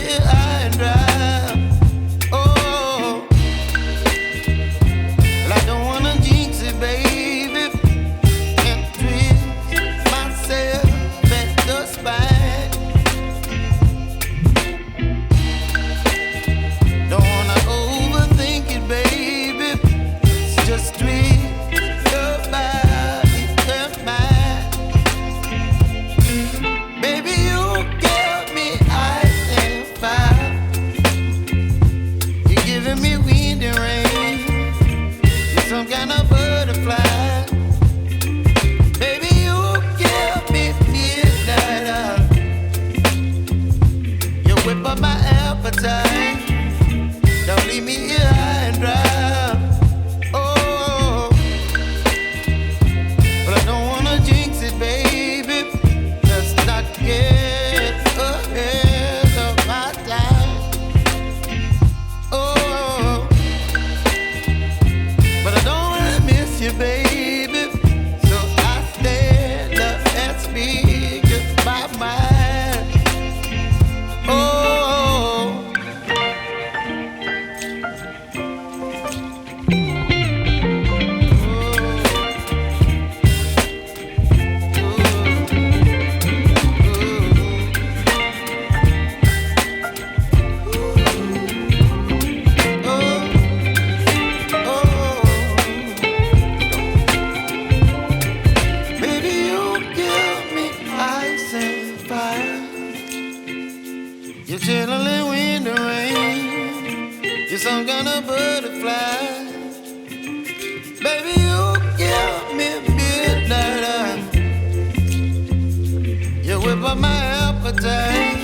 here high and dry. Oh, well, I don't wanna jinx it, baby, and twist myself at the spine. Don't wanna overthink it, baby. It's just twist your body and mine. Baby, you give me ice and fire. You're giving me wind and rain. You're some kind of butterfly. Baby, you give me midnight. You whip up my appetite. Don't leave me here high and dry. Oh, but I don't wanna jinx it, baby. Let's not get ahead of my time. Oh, but I don't wanna miss you, baby. So I stand up and speak my mind. Oh. Baby, you give me ice and fire. You're chilling wind and rain. You're some kind of butterfly. Baby, you give me midnight. You whip up my appetite.